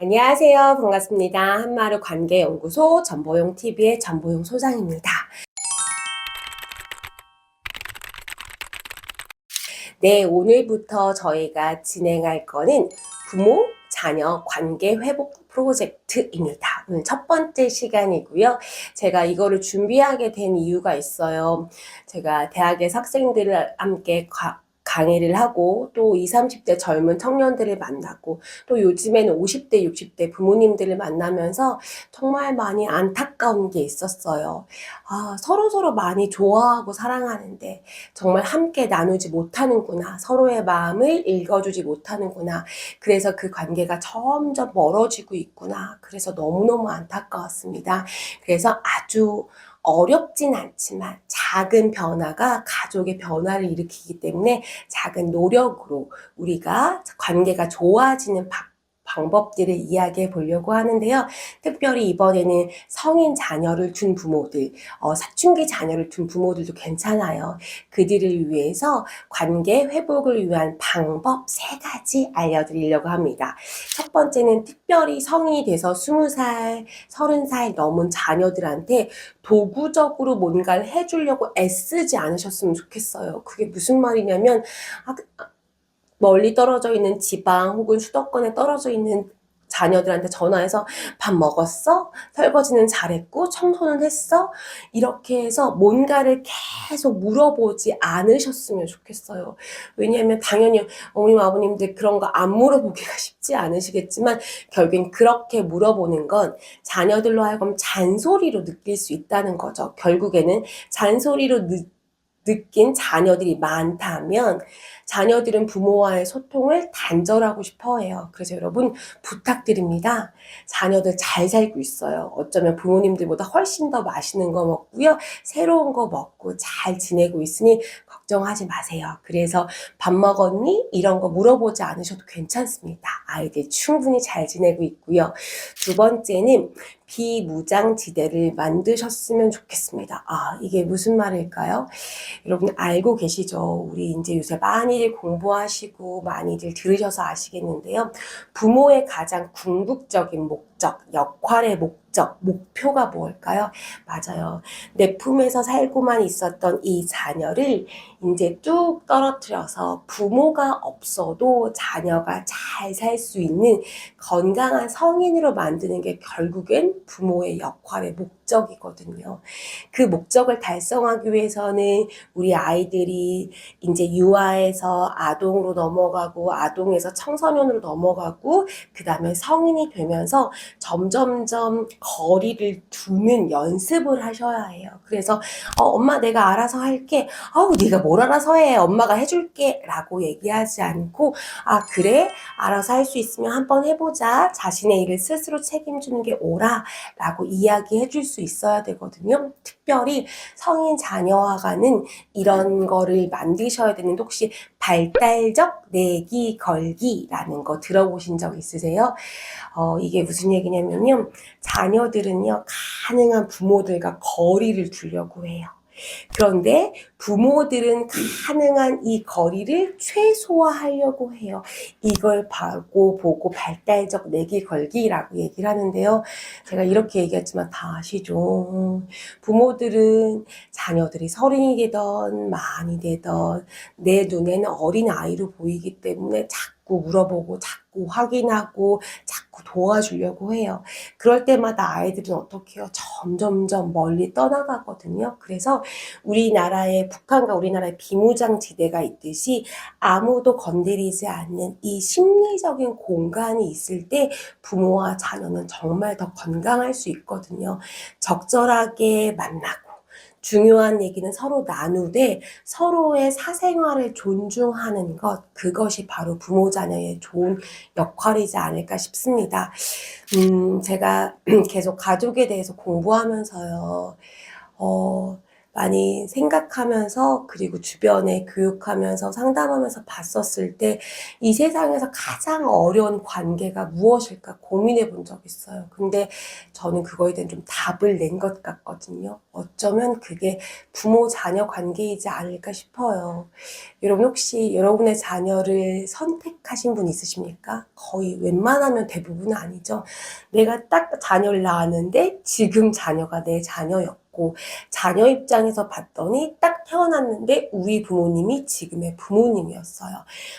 안녕하세요. 반갑습니다. 한마루 관계연구소 전보용TV의 전보용 소장입니다. 네, 오늘부터 저희가 진행할 거는 부모, 자녀 관계 회복 프로젝트입니다. 오늘 첫 번째 시간이고요. 제가 이거를 준비하게 된 이유가 있어요. 제가 대학의 학생들을 함께 강의를 하고 또 20, 30대 젊은 청년들을 만나고 또 요즘에는 50대, 60대 부모님들을 만나면서 정말 많이 안타까운 게 있었어요. 서로서로 많이 좋아하고 사랑하는데 정말 함께 나누지 못하는구나. 서로의 마음을 읽어주지 못하는구나. 그래서 그 관계가 점점 멀어지고 있구나. 그래서 너무너무 안타까웠습니다. 그래서 아주 어렵진 않지만 작은 변화가 가족의 변화를 일으키기 때문에 작은 노력으로 우리가 관계가 좋아지는 방법들을 이야기해 보려고 하는데요. 특별히 이번에는 성인 자녀를 둔 부모들, 사춘기 자녀를 둔 부모들도 괜찮아요. 그들을 위해서 관계 회복을 위한 방법 3가지 알려드리려고 합니다. 첫 번째는 특별히 성인이 돼서 20살, 30살 넘은 자녀들한테 도구적으로 뭔가를 해주려고 애쓰지 않으셨으면 좋겠어요. 그게 무슨 말이냐면 멀리 떨어져 있는 지방 혹은 수도권에 떨어져 있는 자녀들한테 전화해서 밥 먹었어? 설거지는 잘했고 청소는 했어? 이렇게 해서 뭔가를 계속 물어보지 않으셨으면 좋겠어요. 왜냐하면 당연히 어머님 아버님들 그런 거 안 물어보기가 쉽지 않으시겠지만 결국엔 그렇게 물어보는 건 자녀들로 하여금 잔소리로 느낄 수 있다는 거죠. 결국에는 잔소리로 느낀 자녀들이 많다면 자녀들은 부모와의 소통을 단절하고 싶어 해요. 그래서 여러분 부탁드립니다. 자녀들 잘 살고 있어요. 어쩌면 부모님들보다 훨씬 더 맛있는 거 먹고요. 새로운 거 먹고 잘 지내고 있으니 걱정하지 마세요. 그래서 밥 먹었니? 이런 거 물어보지 않으셔도 괜찮습니다. 아이들 충분히 잘 지내고 있고요. 두 번째는 비무장지대를 만드셨으면 좋겠습니다. 이게 무슨 말일까요? 여러분 알고 계시죠? 우리 이제 요새 많이들 공부하시고 많이들 들으셔서 아시겠는데요. 부모의 가장 궁극적인 목적, 역할의 목적, 목표가 뭘까요? 맞아요. 내 품에서 살고만 있었던 이 자녀를 이제 뚝 떨어뜨려서 부모가 없어도 자녀가 잘 살 수 있는 건강한 성인으로 만드는 게 결국엔 부모의 역할의 목적이거든요. 그 목적을 달성하기 위해서는 우리 아이들이 이제 유아에서 아동으로 넘어가고 아동에서 청소년으로 넘어가고 그 다음에 성인이 되면서 점점점 거리를 두는 연습을 하셔야 해요. 그래서 엄마 내가 알아서 할게. 네가 뭘 알아서 해. 엄마가 해줄게. 라고 얘기하지 않고 그래? 알아서 할 수 있으면 한번 해보자. 자신의 일을 스스로 책임지는 게 옳아. 라고 이야기해 줄 수 있어야 되거든요. 특별히 성인 자녀와가는 이런 거를 만드셔야 되는데 혹시 발달적 내기 걸기라는 거 들어보신 적 있으세요? 이게 무슨 얘기냐면요. 자녀들은요, 가능한 부모들과 거리를 두려고 해요. 그런데 부모들은 가능한 이 거리를 최소화하려고 해요. 이걸 보고 발달적 내기 걸기라고 얘기를 하는데요. 제가 이렇게 얘기했지만 다 아시죠? 부모들은 자녀들이 서른이 되던 많이 되던 내 눈에는 어린 아이로 보이기 때문에 자꾸 물어보고 자꾸 확인하고 자꾸 도와주려고 해요. 그럴 때마다 아이들은 어떻게 해요? 점점점 멀리 떠나가거든요. 그래서 북한과 우리나라의 비무장지대가 있듯이 아무도 건드리지 않는 이 심리적인 공간이 있을 때 부모와 자녀는 정말 더 건강할 수 있거든요. 적절하게 만나고 중요한 얘기는 서로 나누되 서로의 사생활을 존중하는 것, 그것이 바로 부모 자녀의 좋은 역할이지 않을까 싶습니다. 제가 계속 가족에 대해서 공부하면서요. 많이 생각하면서 그리고 주변에 교육하면서 상담하면서 봤었을 때 이 세상에서 가장 어려운 관계가 무엇일까 고민해 본 적 있어요. 근데 저는 그거에 대한 좀 답을 낸 것 같거든요. 어쩌면 그게 부모 자녀 관계이지 않을까 싶어요. 여러분 혹시 여러분의 자녀를 선택하신 분 있으십니까? 거의 웬만하면 대부분은 아니죠. 내가 딱 자녀를 낳았는데 지금 자녀가 내 자녀였고 자녀 입장에서 봤더니 딱 태어났는데 우리 부모님이 지금의 부모님이었어요.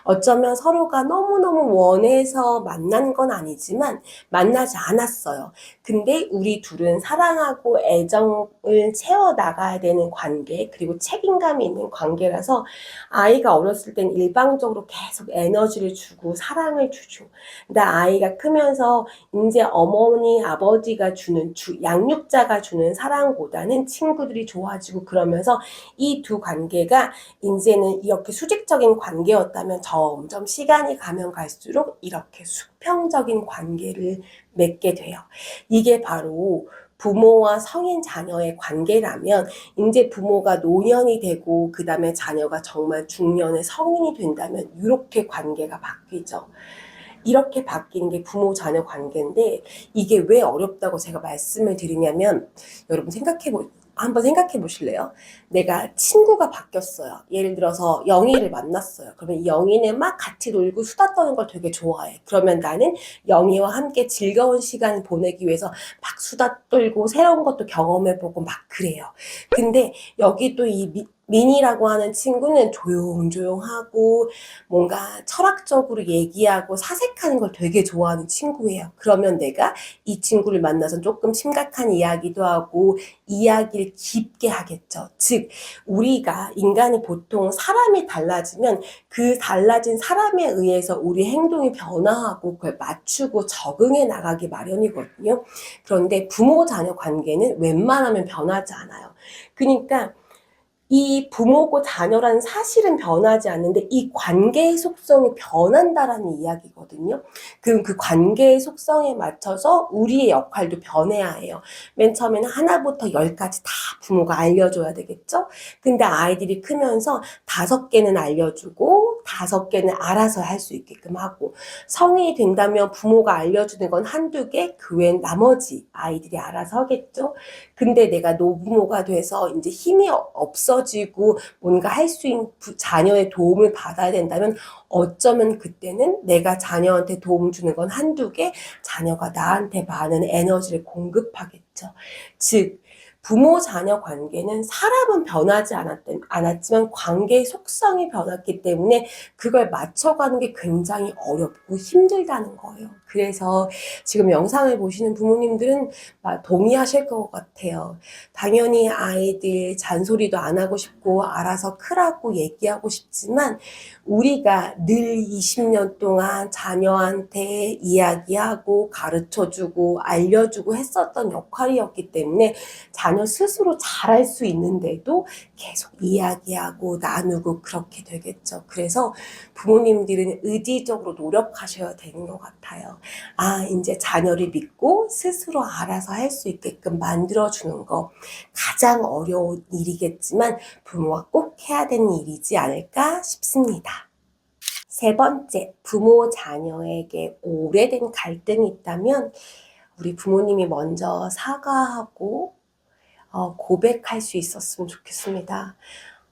어쩌면 서로가 너무너무 원해서 만난 건 아니지만 만나지 않았어요. 근데 우리 둘은 사랑하고 애정을 채워나가야 되는 관계, 그리고 책임감이 있는 관계라서 아이가 어렸을 땐 일방적으로 계속 에너지를 주고 사랑을 주죠. 근데 아이가 크면서 이제 어머니, 아버지가 주는 양육자가 주는 사랑보다는 친구들이 좋아지고 그러면서 이 두 관계가 이제는 이렇게 수직적인 관계였다면 점점 시간이 가면 갈수록 이렇게 수평적인 관계를 맺게 돼요. 이게 바로 부모와 성인 자녀의 관계라면 이제 부모가 노년이 되고 그 다음에 자녀가 정말 중년의 성인이 된다면 이렇게 관계가 바뀌죠. 이렇게 바뀌는 게 부모 자녀 관계인데 이게 왜 어렵다고 제가 말씀을 드리냐면 여러분 한번 생각해 보실래요? 내가 친구가 바뀌었어요. 예를 들어서 영희를 만났어요. 그러면 영희는 막 같이 놀고 수다 떠는 걸 되게 좋아해. 그러면 나는 영희와 함께 즐거운 시간을 보내기 위해서 막 수다 떨고 새로운 것도 경험해보고 막 그래요. 근데 여기 또 이 민이라고 하는 친구는 조용조용하고 뭔가 철학적으로 얘기하고 사색하는 걸 되게 좋아하는 친구예요. 그러면 내가 이 친구를 만나서 조금 심각한 이야기도 하고 이야기를 깊게 하겠죠. 즉 우리가 인간이 보통 사람이 달라지면 그 달라진 사람에 의해서 우리 행동이 변화하고 그걸 맞추고 적응해 나가기 마련이거든요. 그런데 부모 자녀 관계는 웬만하면 변하지 않아요. 그러니까 이 부모고 자녀라는 사실은 변하지 않는데 이 관계의 속성이 변한다라는 이야기거든요. 그럼 그 관계의 속성에 맞춰서 우리의 역할도 변해야 해요. 맨 처음에는 하나부터 10까지 다 부모가 알려줘야 되겠죠? 근데 아이들이 크면서 5개는 알려주고 5개는 알아서 할 수 있게끔 하고 성인이 된다면 부모가 알려주는 건 1-2개, 그 외엔 나머지 아이들이 알아서 하겠죠? 근데 내가 노부모가 돼서 이제 힘이 없어지고 뭔가 할 수 있는 자녀의 도움을 받아야 된다면 어쩌면 그때는 내가 자녀한테 도움 주는 건 1-2개, 자녀가 나한테 많은 에너지를 공급하겠죠. 즉 부모 자녀 관계는 사람은 변하지 않았지만 관계의 속성이 변했기 때문에 그걸 맞춰가는 게 굉장히 어렵고 힘들다는 거예요. 그래서 지금 영상을 보시는 부모님들은 동의하실 것 같아요. 당연히 아이들 잔소리도 안 하고 싶고 알아서 크라고 얘기하고 싶지만 우리가 늘 20년 동안 자녀한테 이야기하고 가르쳐주고 알려주고 했었던 역할이었기 때문에 자녀 스스로 잘할 수 있는데도 계속 이야기하고 나누고 그렇게 되겠죠. 그래서 부모님들은 의지적으로 노력하셔야 되는 것 같아요. 이제 자녀를 믿고 스스로 알아서 할 수 있게끔 만들어주는 거 가장 어려운 일이겠지만 부모가 꼭 해야 되는 일이지 않을까 싶습니다. 3번째, 부모 자녀에게 오래된 갈등이 있다면 우리 부모님이 먼저 사과하고 고백할 수 있었으면 좋겠습니다.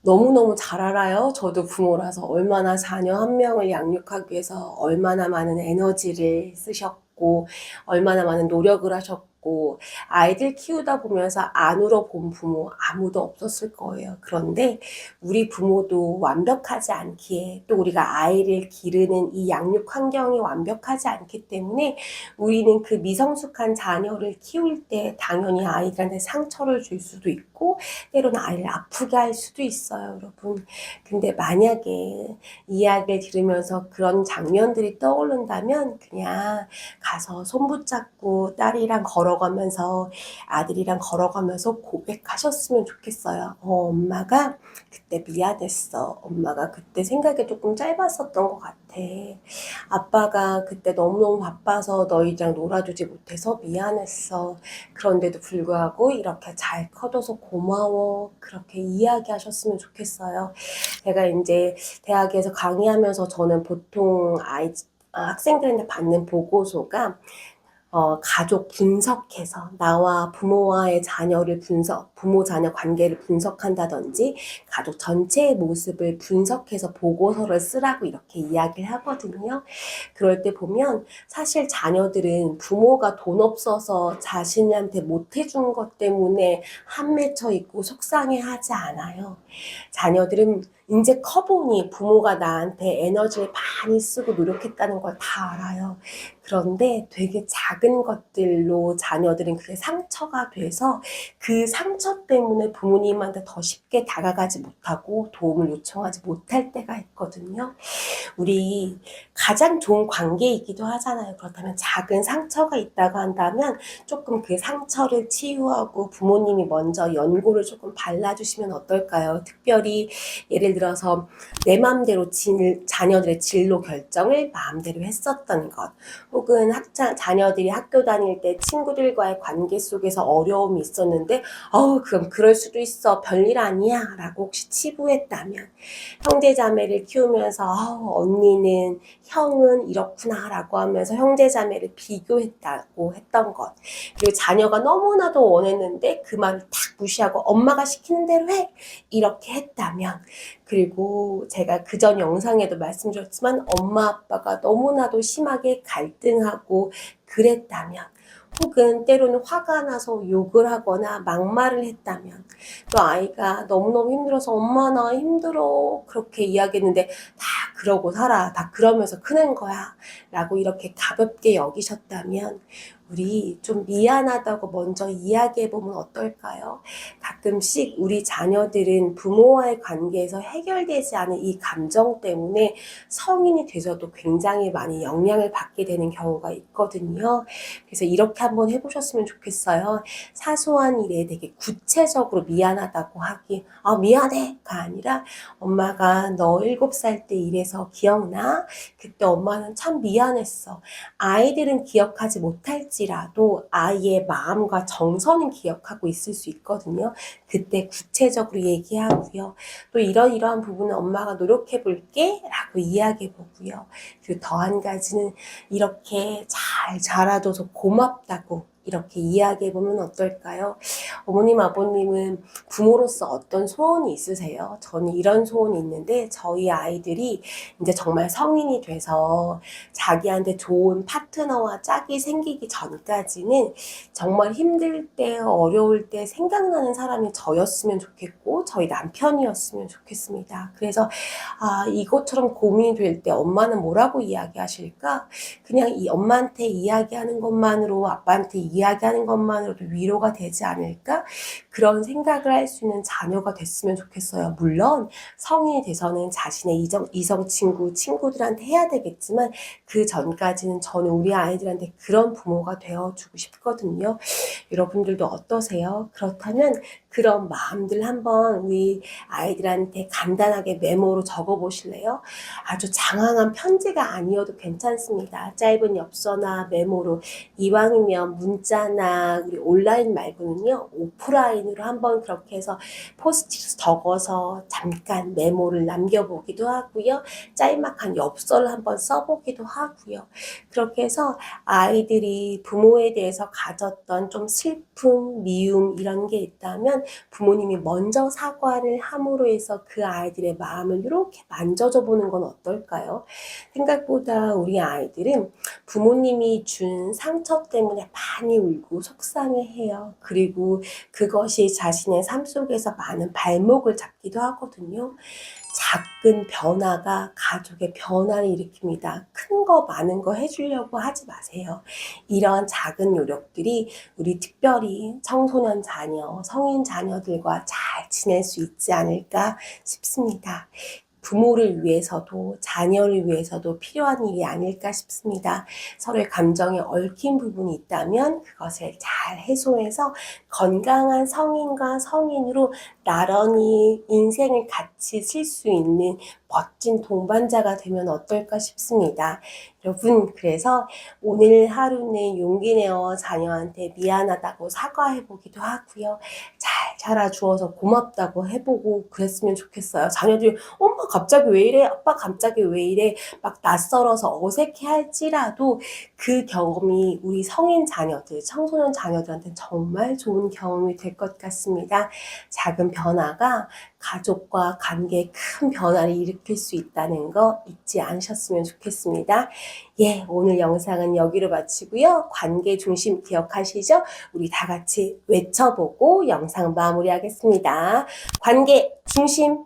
너무너무 잘 알아요. 저도 부모라서 얼마나 자녀 한 명을 양육하기 위해서 얼마나 많은 에너지를 쓰셨고 얼마나 많은 노력을 하셨고 아이들 키우다 보면서 안 울어본 부모 아무도 없었을 거예요. 그런데 우리 부모도 완벽하지 않기에 또 우리가 아이를 기르는 이 양육 환경이 완벽하지 않기 때문에 우리는 그 미성숙한 자녀를 키울 때 당연히 아이들한테 상처를 줄 수도 있고 때로는 아이를 아프게 할 수도 있어요, 여러분. 근데 만약에 이야기를 들으면서 그런 장면들이 떠오른다면 그냥 가서 손 붙잡고 딸이랑 걸어 걸어가면서 아들이랑 걸어가면서 고백하셨으면 좋겠어요. 엄마가 그때 미안했어. 엄마가 그때 생각이 조금 짧았었던 것 같아. 아빠가 그때 너무너무 바빠서 너희랑 놀아주지 못해서 미안했어. 그런데도 불구하고 이렇게 잘 커줘서 고마워. 그렇게 이야기하셨으면 좋겠어요. 제가 이제 대학에서 강의하면서 저는 보통 학생들한테 받는 보고서가 가족 분석해서 나와 부모와의 자녀를 부모 자녀 관계를 분석한다든지 가족 전체의 모습을 분석해서 보고서를 쓰라고 이렇게 이야기를 하거든요. 그럴 때 보면 사실 자녀들은 부모가 돈 없어서 자신한테 못 해준 것 때문에 한맺혀 있고 속상해하지 않아요. 자녀들은 이제 커보니 부모가 나한테 에너지를 많이 쓰고 노력했다는 걸 다 알아요. 그런데 되게 작은 것들로 자녀들은 그게 상처가 돼서 그 상처 때문에 부모님한테 더 쉽게 다가가지 못하고 도움을 요청하지 못할 때가 있거든요. 우리 가장 좋은 관계이기도 하잖아요. 그렇다면 작은 상처가 있다고 한다면 조금 그 상처를 치유하고 부모님이 먼저 연고를 조금 발라주시면 어떨까요? 특별히 예를 들어서 내 마음대로 자녀들의 진로 결정을 마음대로 했었던 것, 혹은 자녀들이 학교 다닐 때 친구들과의 관계 속에서 어려움이 있었는데 그럼 그럴 수도 있어. 별일 아니야 라고 혹시 치부했다면, 형제자매를 키우면서 언니는 형은 이렇구나 라고 하면서 형제자매를 비교했다고 했던 것, 그리고 자녀가 너무나도 원했는데 그 말을 탁 무시하고 엄마가 시키는 대로 해 이렇게 했다면, 그리고 제가 그전 영상에도 말씀드렸지만 엄마 아빠가 너무나도 심하게 갈등하고 그랬다면, 혹은 때로는 화가 나서 욕을 하거나 막말을 했다면, 또 아이가 너무너무 힘들어서 엄마 나 힘들어 그렇게 이야기했는데 다 그러고 살아, 다 그러면서 크는 거야 라고 이렇게 가볍게 여기셨다면, 우리 좀 미안하다고 먼저 이야기해보면 어떨까요? 가끔씩 우리 자녀들은 부모와의 관계에서 해결되지 않은 이 감정 때문에 성인이 돼서도 굉장히 많이 영향을 받게 되는 경우가 있거든요. 그래서 이렇게 한번 해보셨으면 좋겠어요. 사소한 일에 되게 구체적으로 미안하다고 하기, 미안해가 아니라 엄마가 너 7살 때 이래서 기억나? 그때 엄마는 참 미안했어. 아이들은 기억하지 못할지라도 아이의 마음과 정서는 기억하고 있을 수 있거든요. 그때 구체적으로 얘기하고요. 또 이러이러한 부분은 엄마가 노력해 볼게 라고 이야기해 보고요. 그리고 더 한 가지는 이렇게 잘 자라줘서 고맙다고 이렇게 이야기해보면 어떨까요? 어머님, 아버님은 부모로서 어떤 소원이 있으세요? 저는 이런 소원이 있는데, 저희 아이들이 이제 정말 성인이 돼서 자기한테 좋은 파트너와 짝이 생기기 전까지는 정말 힘들 때, 어려울 때 생각나는 사람이 저였으면 좋겠고, 저희 남편이었으면 좋겠습니다. 그래서 이것처럼 고민이 될 때 엄마는 뭐라고 이야기하실까? 그냥 이 엄마한테 이야기하는 것만으로, 아빠한테 이야기하는 것만으로도 위로가 되지 않을까? 그런 생각을 할 수 있는 자녀가 됐으면 좋겠어요. 물론 성인이 돼서는 자신의 이성 친구들한테 해야 되겠지만, 그 전까지는 저는 우리 아이들한테 그런 부모가 되어주고 싶거든요. 여러분들도 어떠세요? 그렇다면 그런 마음들 한번 우리 아이들한테 간단하게 메모로 적어보실래요? 아주 장황한 편지가 아니어도 괜찮습니다. 짧은 엽서나 메모로, 이왕이면 문자나 우리 온라인 말고는요, 오프라인으로 한번 그렇게 해서 포스트잇 적어서 잠깐 메모를 남겨보기도 하고요. 짤막한 엽서를 한번 써보기도 하고요. 그렇게 해서 아이들이 부모에 대해서 가졌던 좀 슬픔, 미움 이런 게 있다면 부모님이 먼저 사과를 함으로 해서 그 아이들의 마음을 이렇게 만져줘 보는 건 어떨까요? 생각보다 우리 아이들은 부모님이 준 상처 때문에 많이 울고 속상해해요. 그리고 그것이 자신의 삶 속에서 많은 발목을 잡기도 하거든요. 작은 변화가 가족의 변화를 일으킵니다. 큰 거 많은 거 해주려고 하지 마세요. 이런 작은 노력들이 우리 특별히 청소년 자녀, 성인 자녀들과 잘 지낼 수 있지 않을까 싶습니다. 부모를 위해서도 자녀를 위해서도 필요한 일이 아닐까 싶습니다. 서로의 감정에 얽힌 부분이 있다면 그것을 잘 잘 해소해서 건강한 성인과 성인으로 나란히 인생을 같이 쓸 수 있는 멋진 동반자가 되면 어떨까 싶습니다. 여러분, 그래서 오늘 하루는 용기 내어 자녀한테 미안하다고 사과해보기도 하고요. 잘 자라주어서 고맙다고 해보고 그랬으면 좋겠어요. 자녀들이 엄마 갑자기 왜 이래? 아빠 갑자기 왜 이래? 막 낯설어서 어색해 할지라도 그 경험이 우리 성인 자녀들, 청소년 자녀들한테 정말 좋은 경험이 될 것 같습니다. 작은 변화가 가족과 관계에 큰 변화를 일으킬 수 있다는 거 잊지 않으셨으면 좋겠습니다. 예, 오늘 영상은 여기로 마치고요. 관계 중심 기억하시죠? 우리 다 같이 외쳐보고 영상 마무리하겠습니다. 관계 중심